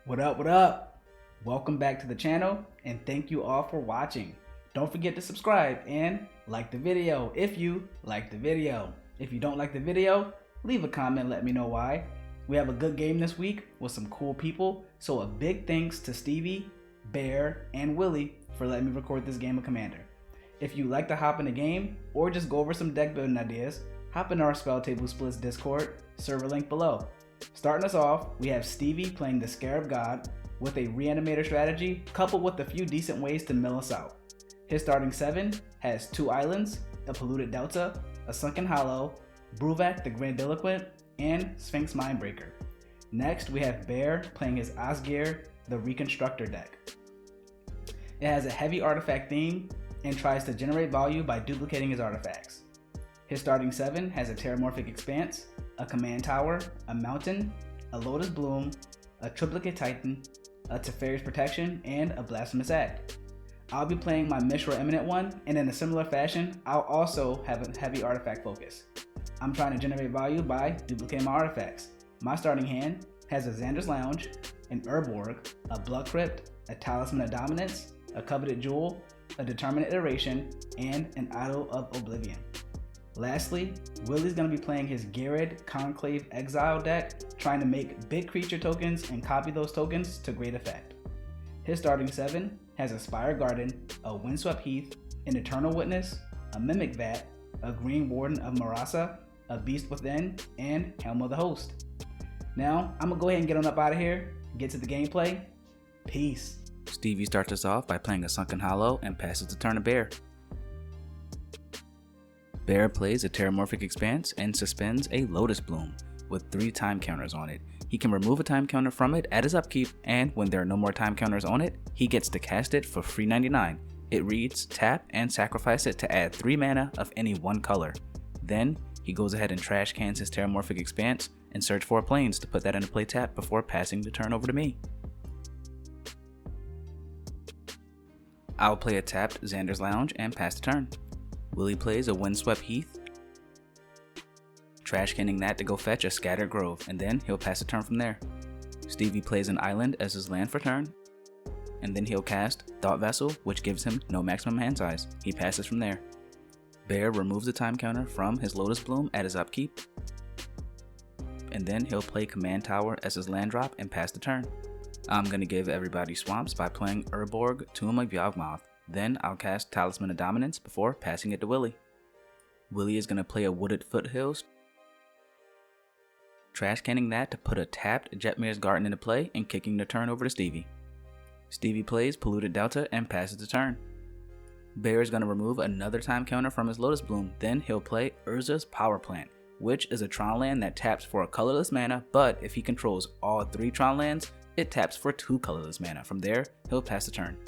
What up, what up? Welcome back to the channel and thank you all for watching. Don't forget to subscribe and like the video if you like the video. If you don't like the video, leave a comment, let me know why. We have a good game this week with some cool people, so a big thanks to Stevie, Bear, and Willie for letting me record this game of Commander. If you like to hop in the game or just go over some deck building ideas, hop in our Spell Table Splits Discord, server link below. Starting us off, we have Stevie playing the Scarab God with a reanimator strategy coupled with a few decent ways to mill us out. His starting 7 has 2 islands, a Polluted Delta, a Sunken Hollow, Bruvak the Grandiloquent, and Sphinx Mindbreaker. Next, we have Bear playing his Osgir the Reconstructor deck. It has a heavy artifact theme and tries to generate value by duplicating his artifacts. His starting 7 has a Terramorphic Expanse, a Command Tower, a Mountain, a Lotus Bloom, a Triplicate Titan, a Teferi's Protection, and a Blasphemous Act. I'll be playing my Mishra Eminent one, and in a similar fashion, I'll also have a heavy artifact focus. I'm trying to generate value by duplicating my artifacts. My starting hand has a Xander's Lounge, an Urborg, a Blood Crypt, a Talisman of Dominance, a Coveted Jewel, a Determinate Iteration, and an Idol of Oblivion. Lastly, Willie's going to be playing his Ghired Conclave Exile deck, trying to make big creature tokens and copy those tokens to great effect. His starting 7 has a Spire Garden, a Windswept Heath, an Eternal Witness, a Mimic Vat, a Green Warden of Marasa, a Beast Within, and Helm of the Host. Now, I'm going to go ahead and get on up out of here, get to the gameplay. Peace. Stevie starts us off by playing a Sunken Hollow and passes the turn to Bear. Bear plays a Terramorphic Expanse and suspends a Lotus Bloom with 3 time counters on it. He can remove a time counter from it at his upkeep, and when there are no more time counters on it, he gets to cast it for free 99. It reads, tap and sacrifice it to add 3 mana of any one color. Then, he goes ahead and trash cans his Terramorphic Expanse and search for planes to put that into play tap before passing the turn over to me. I'll play a tapped Xander's Lounge and pass the turn. Willie plays a Windswept Heath, trash canning that to go fetch a Scattered Grove, and then he'll pass a turn from there. Stevie plays an island as his land for turn, and then he'll cast Thought Vessel, which gives him no maximum hand size. He passes from there. Bear removes the time counter from his Lotus Bloom at his upkeep, and then he'll play Command Tower as his land drop and pass the turn. I'm going to give everybody swamps by playing Urborg, Tomb of Yawgmoth. Then I'll cast Talisman of Dominance before passing it to Willie. Willie is going to play a Wooded Foothills, trash canning that to put a tapped Jetmir's Garden into play and kicking the turn over to Stevie. Stevie plays Polluted Delta and passes the turn. Bear is going to remove another time counter from his Lotus Bloom, then he'll play Urza's Power Plant, which is a Tron land that taps for a colorless mana, but if he controls all 3 Tron lands, it taps for 2 colorless mana. From there, he'll pass the turn.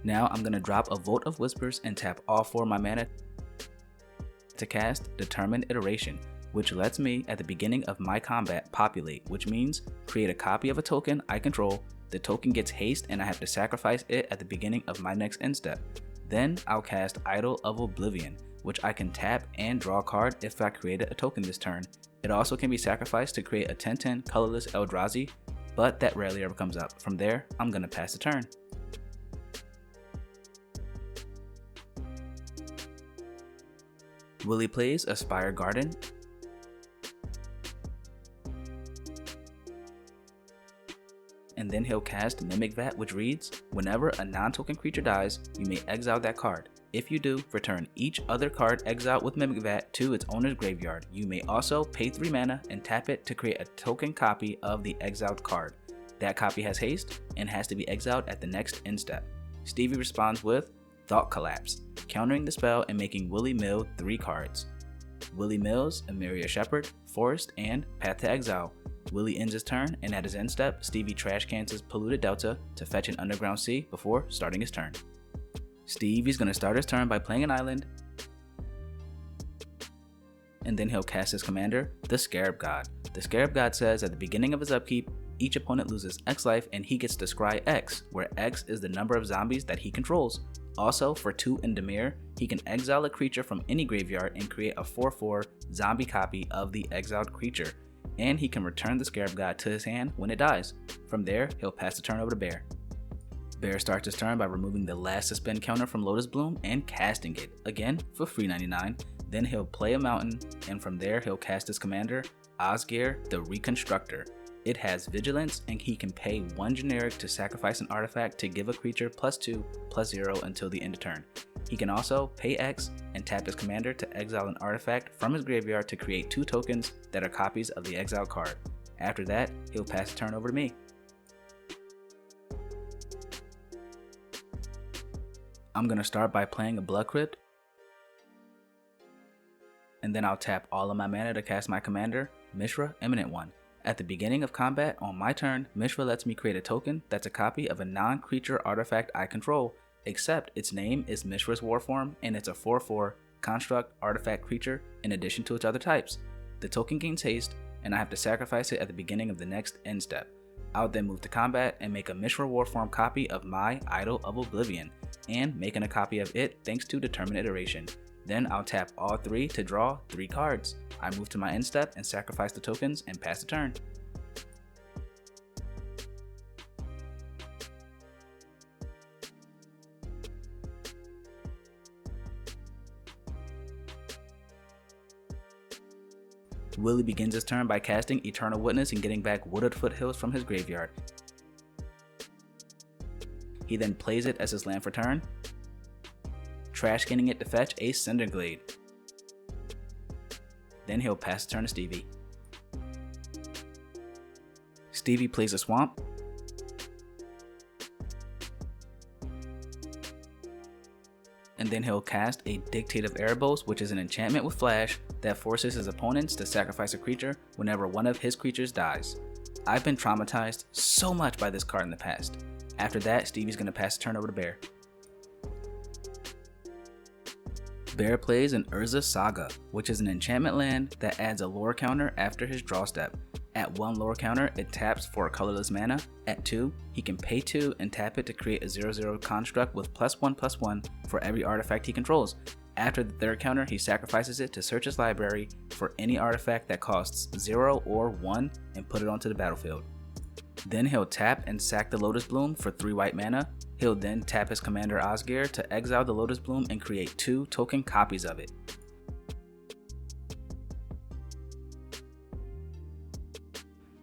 Now I'm going to drop a Vote of Whispers and tap all 4 of my mana to cast Determined Iteration, which lets me at the beginning of my combat populate, which means create a copy of a token I control. The token gets haste and I have to sacrifice it at the beginning of my next end step. Then I'll cast Idol of Oblivion, which I can tap and draw a card if I created a token this turn. It also can be sacrificed to create a 10/10 colorless Eldrazi, but that rarely ever comes up. From there, I'm going to pass the turn. Willie plays a Spire Garden, and then he'll cast Mimic Vat, which reads, whenever a non-token creature dies, you may exile that card. If you do, return each other card exiled with Mimic Vat to its owner's graveyard. You may also pay 3 mana and tap it to create a token copy of the exiled card. That copy has haste and has to be exiled at the next end step. Stevie responds with Thought Collapse, countering the spell and making Willie mill 3 cards. Willie mills Emeria Shepherd, Forest, and Path to Exile. Willie ends his turn, and at his end step, Stevie trash cans his Polluted Delta to fetch an Underground Sea before starting his turn. Stevie's going to start his turn by playing an island, and then he'll cast his commander, the Scarab God. The Scarab God says at the beginning of his upkeep, each opponent loses X life and he gets to scry X, where X is the number of zombies that he controls. Also, for 2 in Dimir, he can exile a creature from any graveyard and create a 4/4 zombie copy of the exiled creature. and he can return the Scarab God to his hand when it dies. From there, he'll pass the turn over to Bear. Bear starts his turn by removing the last suspend counter from Lotus Bloom and casting it, again for free 99. Then he'll play a mountain, and from there he'll cast his commander, Osgir the Reconstructor. It has vigilance, and he can pay 1 generic to sacrifice an artifact to give a creature +2/+0 until the end of turn. He can also pay X and tap his commander to exile an artifact from his graveyard to create 2 tokens that are copies of the exiled card. After that, he'll pass the turn over to me. I'm going to start by playing a Blood Crypt, and then I'll tap all of my mana to cast my commander, Mishra, Eminent One. At the beginning of combat, on my turn, Mishra lets me create a token that's a copy of a non-creature artifact I control, except its name is Mishra's Warform, and it's a 4/4 construct artifact creature in addition to its other types. The token gains haste, and I have to sacrifice it at the beginning of the next end step. I'll then move to combat and make a Mishra Warform copy of my Idol of Oblivion, and making a copy of it thanks to Determined Iteration. Then I'll tap all 3 to draw 3 cards. I move to my end step and sacrifice the tokens and pass the turn. Willie begins his turn by casting Eternal Witness and getting back Wooded Foothills from his graveyard. He then plays it as his land for turn, trash canning it to fetch a Cinderglade. Then he'll pass the turn to Stevie. Stevie plays a Swamp, and then he'll cast a Dictate of Erebos, which is an enchantment with flash that forces his opponents to sacrifice a creature whenever one of his creatures dies. I've been traumatized so much by this card in the past. After that, Stevie's going to pass the turn over to Bear. Bear plays an Urza Saga, which is an enchantment land that adds a lore counter after his draw step. At 1 lore counter, it taps for a colorless mana. At 2, he can pay 2 and tap it to create a 0/0 construct with +1/+1 for every artifact he controls. After the 3rd counter, he sacrifices it to search his library for any artifact that costs 0 or 1 and put it onto the battlefield. Then he'll tap and sack the Lotus Bloom for 3 white mana. He'll then tap his commander Osgir to exile the Lotus Bloom and create 2 token copies of it.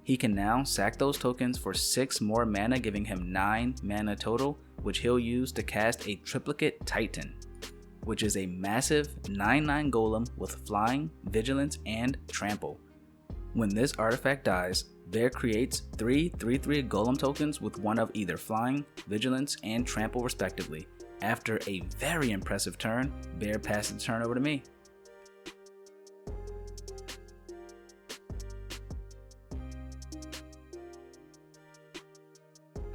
He can now sack those tokens for 6 more mana, giving him 9 mana total, which he'll use to cast a Triplicate Titan, which is a massive 9/9 golem with flying, vigilance, and trample. When this artifact dies, Bear creates 3 3/3 golem tokens with one of either flying, vigilance, and trample respectively. After a very impressive turn, Bear passes the turn over to me.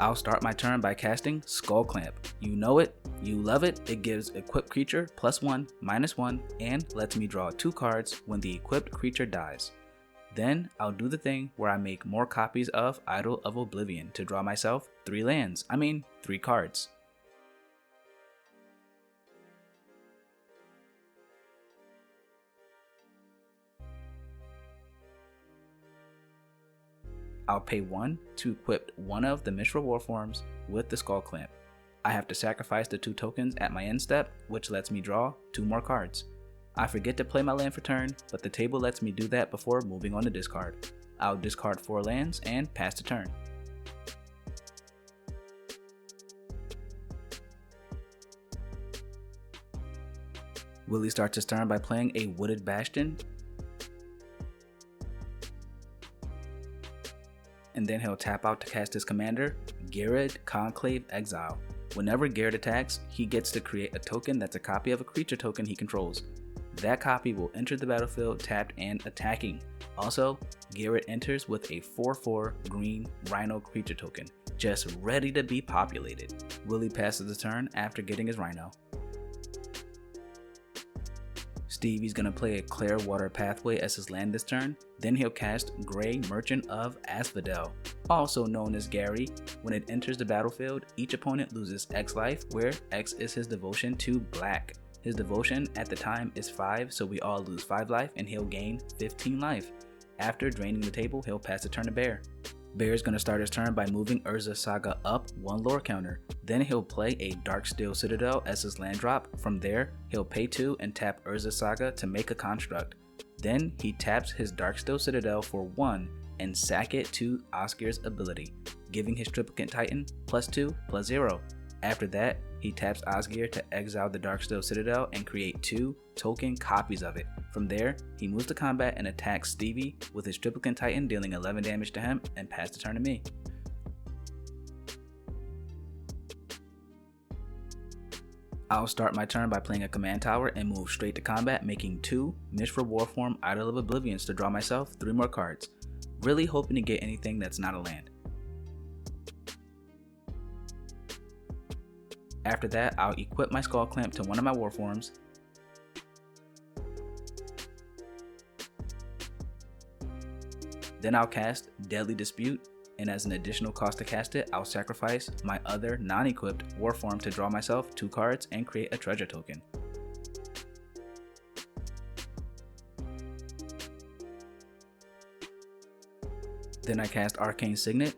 I'll start my turn by casting Skull Clamp. You know it, you love it. It gives equipped creature +1/-1 and lets me draw 2 cards when the equipped creature dies. Then I'll do the thing where I make more copies of Idol of Oblivion to draw myself 3 lands, 3 cards. I'll pay 1 to equip one of the Mishra Warforms with the Skull Clamp. I have to sacrifice the 2 tokens at my end step, which lets me draw 2 more cards. I forget to play my land for turn, but the table lets me do that before moving on to discard. I'll discard 4 lands and pass the turn. Willie starts his turn by playing a Wooded Bastion, and then he'll tap out to cast his commander, Ghired Conclave Exile. Whenever Ghired attacks, he gets to create a token that's a copy of a creature token he controls. That copy will enter the battlefield tapped and attacking. Also, Ghired enters with a 4/4 green Rhino creature token, just ready to be populated. Willie passes the turn after getting his Rhino. Stevie's gonna play a Clearwater Pathway as his land this turn. Then he'll cast Grey Merchant of Asphodel, also known as Gary. When it enters the battlefield, each opponent loses X life, where X is his devotion to black. His devotion at the time is 5, so we all lose 5 life, and he'll gain 15 life. After draining the table, he'll pass the turn to Bear. Bear is going to start his turn by moving Urza Saga up 1 lore counter. Then he'll play a Darksteel Citadel as his land drop. From there, he'll pay 2 and tap Urza Saga to make a construct. Then he taps his Darksteel Citadel for 1 and sack it to Osgir's ability, giving his Triplicate Titan +2/+0. After that, he taps Osgir to exile the Darksteel Citadel and create 2 token copies of it. From there, he moves to combat and attacks Stevie with his Triplicate Titan, dealing 11 damage to him, and pass the turn to me. I'll start my turn by playing a command tower and move straight to combat, making 2 Mishra Warform Idol of Oblivions to draw myself 3 more cards, really hoping to get anything that's not a land. After that, I'll equip my Skull Clamp to one of my Warforms, then I'll cast Deadly Dispute, and as an additional cost to cast it, I'll sacrifice my other non-equipped Warform to draw myself 2 cards and create a treasure token. Then I cast Arcane Signet,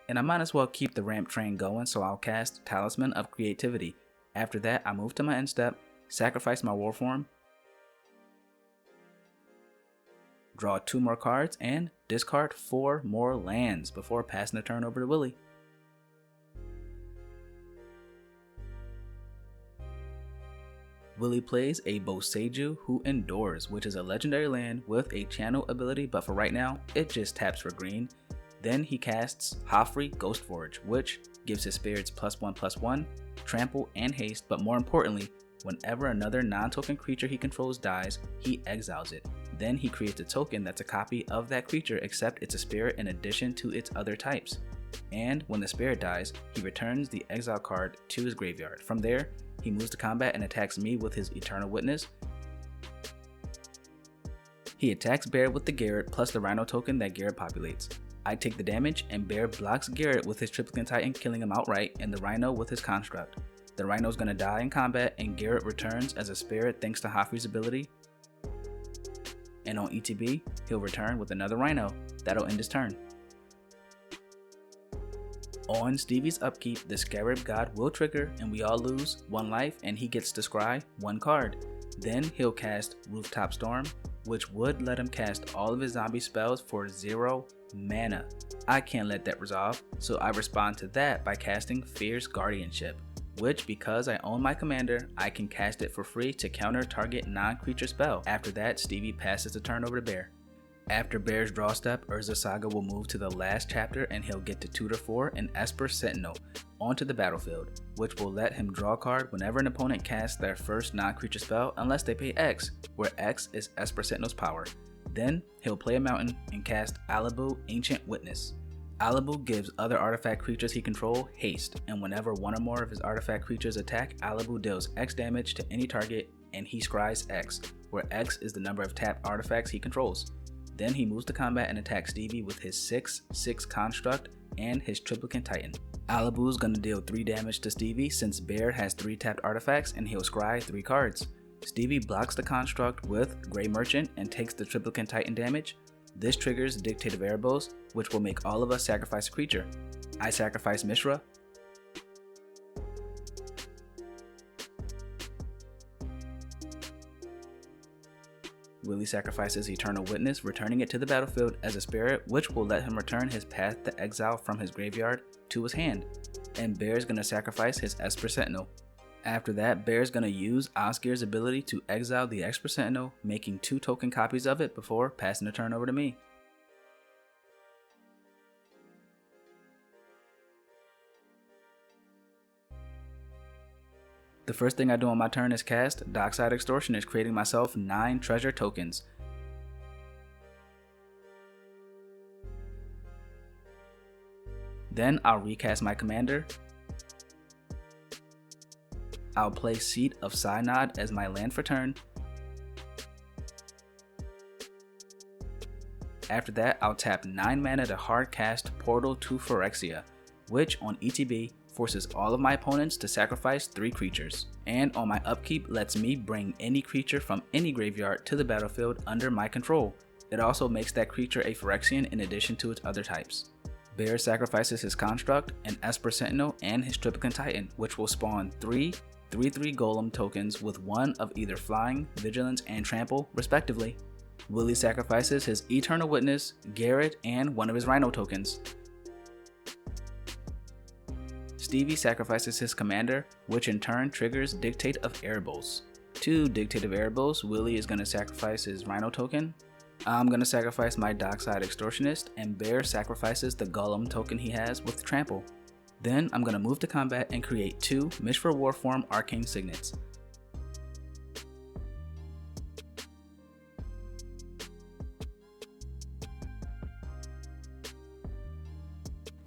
and I might as well keep the ramp train going, so I'll cast Talisman of Creativity. After that, I move to my end step, sacrifice my Warform, draw 2 more cards, and discard 4 more lands before passing the turn over to Willie. Willie plays a Boseiju Who Endures, which is a legendary land with a channel ability, but for right now, it just taps for green. Then he casts Hofri Ghostforge, which gives his spirits +1/+1, trample, and haste, but more importantly, whenever another non-token creature he controls dies, he exiles it. Then he creates a token that's a copy of that creature except it's a spirit in addition to its other types. And when the spirit dies, he returns the exile card to his graveyard. From there, he moves to combat and attacks me with his Eternal Witness. He attacks Bear with the Ghired plus the Rhino token that Ghired populates. I take the damage and Bear blocks Ghired with his Triplicate Titan, killing him outright, and the Rhino with his construct. The Rhino's gonna die in combat and Ghired returns as a spirit thanks to Hofri's ability. And on ETB, he'll return with another Rhino. That'll end his turn. On Stevie's upkeep, the Scarab God will trigger and we all lose 1 life and he gets to scry 1 card. Then he'll cast Rooftop Storm, which would let him cast all of his zombie spells for 0 mana. I can't let that resolve, so I respond to that by casting Fierce Guardianship, which, because I own my commander, I can cast it for free to counter target non-creature spell. After that, Stevie passes the turn over to Bear. After Bear's draw step, Urza Saga will move to the last chapter and he'll get to tutor 4 and Esper Sentinel onto the battlefield, which will let him draw a card whenever an opponent casts their first non-creature spell unless they pay X, where X is Esper Sentinel's power. Then he'll play a mountain and cast Alabu Ancient Witness. Alabu gives other artifact creatures he controls haste, and whenever one or more of his artifact creatures attack, Alabu deals X damage to any target and he scries X, where X is the number of tapped artifacts he controls. Then he moves to combat and attacks Stevie with his 6/6 construct and his Triplicate Titan. Alabu is going to deal 3 damage to Stevie since Bear has 3 tapped artifacts and he'll scry 3 cards. Stevie blocks the construct with Grey Merchant and takes the Triplicate Titan damage. This triggers Dictate of Erebos, which will make all of us sacrifice a creature. I sacrifice Mishra. Willie sacrifices Eternal Witness, returning it to the battlefield as a spirit, which will let him return his Path to Exile from his graveyard to his hand. And Bear's gonna sacrifice his Esper Sentinel. After that, Bear's gonna use Osgir's ability to exile the Esper Sentinel, making 2 token copies of it before passing the turn over to me. The first thing I do on my turn is cast Dockside Extortionist, creating myself 9 treasure tokens. Then I'll recast my commander. I'll play Seat of Synod as my land for turn. After that, I'll tap 9 mana to hard cast Portal to Phyrexia, which on ETB forces all of my opponents to sacrifice 3 creatures, and on my upkeep lets me bring any creature from any graveyard to the battlefield under my control. It also makes that creature a Phyrexian in addition to its other types. Bear sacrifices his Construct, an Esper Sentinel, and his Triplicate Titan, which will spawn 3 3/3 Golem tokens with one of either Flying, Vigilance, and Trample, respectively. Willie sacrifices his Eternal Witness, Ghired, and one of his Rhino tokens. Stevie sacrifices his Commander, which in turn triggers Dictate of Erebos. To Dictate of Erebos, Willie is going to sacrifice his Rhino token. I'm going to sacrifice my Dockside Extortionist, and Bear sacrifices the Golem token he has with Trample. Then I'm going to move to combat and create 2 Mishra Warform Arcane Signets.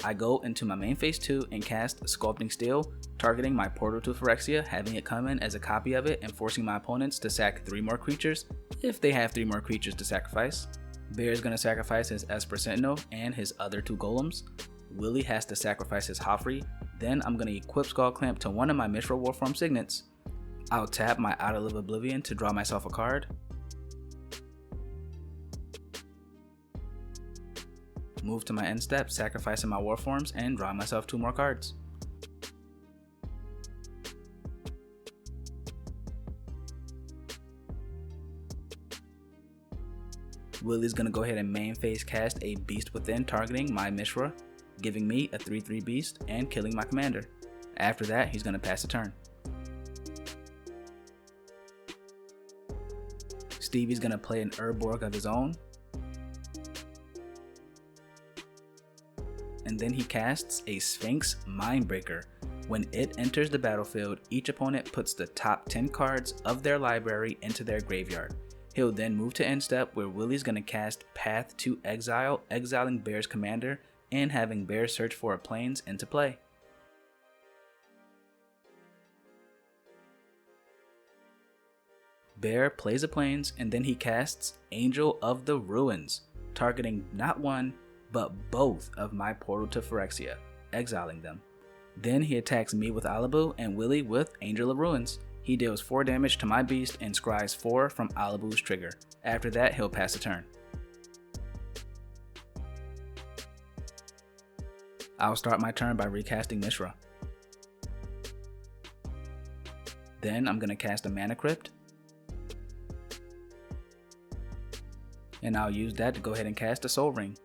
I go into my main phase 2 and cast Sculpting Steel, targeting my Portal to Phyrexia, having it come in as a copy of it and forcing my opponents to sack 3 more creatures if they have 3 more creatures to sacrifice. Bear is going to sacrifice his Esper Sentinel and his other 2 golems. Willie has to sacrifice his Joffrey. Then I'm going to equip Skull Clamp to one of my Mishra Warform signets. I'll tap my Idol of Oblivion to draw myself a card. Move to my end step, sacrificing my Warforms, and draw myself 2 more cards. Willie's gonna go ahead and main phase cast a Beast Within, targeting my Mishra, giving me a 3/3 beast and killing my commander. After that, he's gonna pass the turn. Stevie's gonna play an Urborg of his own. And then he casts a Sphinx Mindbreaker. When it enters the battlefield, each opponent puts the top 10 cards of their library into their graveyard. He'll then move to end step, where Willie's going to cast Path to Exile, exiling Bear's commander and having Bear search for a plains into play. Bear plays a plains, and then he casts Angel of the Ruins, targeting not one, but both of my Portal to Phyrexia, exiling them. Then he attacks me with Alabu and Willie with Angel of Ruins. He deals 4 damage to my beast and scries 4 from Alabu's trigger. After that, he'll pass the turn. I'll start my turn by recasting Mishra. Then I'm going to cast a Mana Crypt. And I'll use that to go ahead and cast a Soul Ring.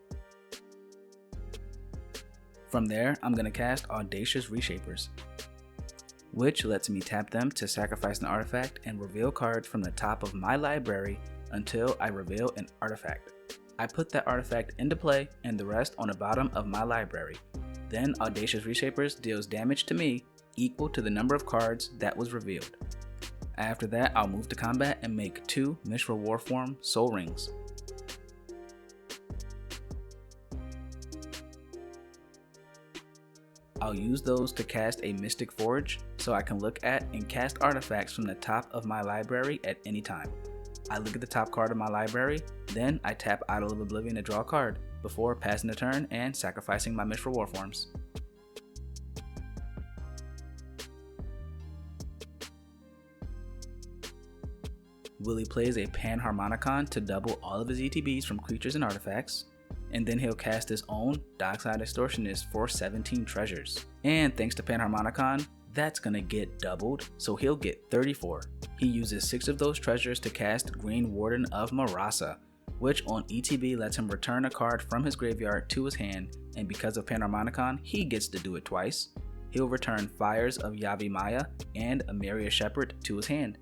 From there, I'm going to cast Audacious Reshapers, which lets me tap them to sacrifice an artifact and reveal cards from the top of my library until I reveal an artifact. I put that artifact into play and the rest on the bottom of my library. Then Audacious Reshapers deals damage to me equal to the number of cards that was revealed. After that, I'll move to combat and make 2 Mishra Warform Soul Rings. I'll use those to cast a Mystic Forge so I can look at and cast artifacts from the top of my library at any time. I look at the top card of my library, then I tap Idol of Oblivion to draw a card before passing the turn and sacrificing my Mishra Warforms. Willie plays a Panharmonicon to double all of his ETBs from creatures and artifacts, and then he'll cast his own Dockside Extortionist for 17 treasures. And thanks to Panharmonicon, that's gonna get doubled, so he'll get 34. He uses 6 of those treasures to cast Green Warden of Marasa, which on ETB lets him return a card from his graveyard to his hand, and because of Panharmonicon, he gets to do it twice. He'll return Fires of Yavimaya and Ameria Shepherd to his hand.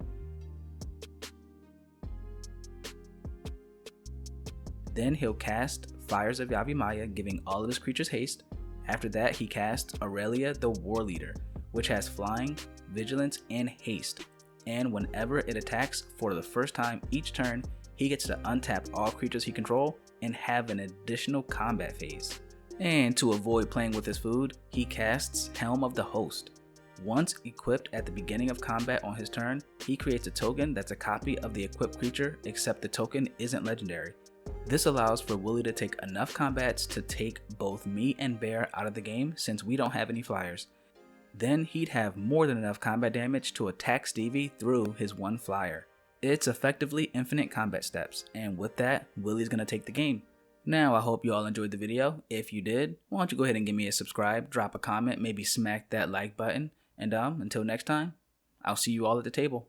Then he'll cast Fires of Yavimaya, giving all of his creatures haste. After that, he casts Aurelia the War Leader, which has Flying, Vigilance, and Haste. And whenever it attacks for the first time each turn, he gets to untap all creatures he controls and have an additional combat phase. And to avoid playing with his food, he casts Helm of the Host. Once equipped at the beginning of combat on his turn, he creates a token that's a copy of the equipped creature, except the token isn't legendary. This allows for Willie to take enough combats to take both me and Bear out of the game since we don't have any flyers. Then he'd have more than enough combat damage to attack Stevie through his one flyer. It's effectively infinite combat steps, and with that, Willie's gonna take the game. Now I hope you all enjoyed the video. If you did, why don't you go ahead and give me a subscribe, drop a comment, maybe smack that like button, and until next time, I'll see you all at the table.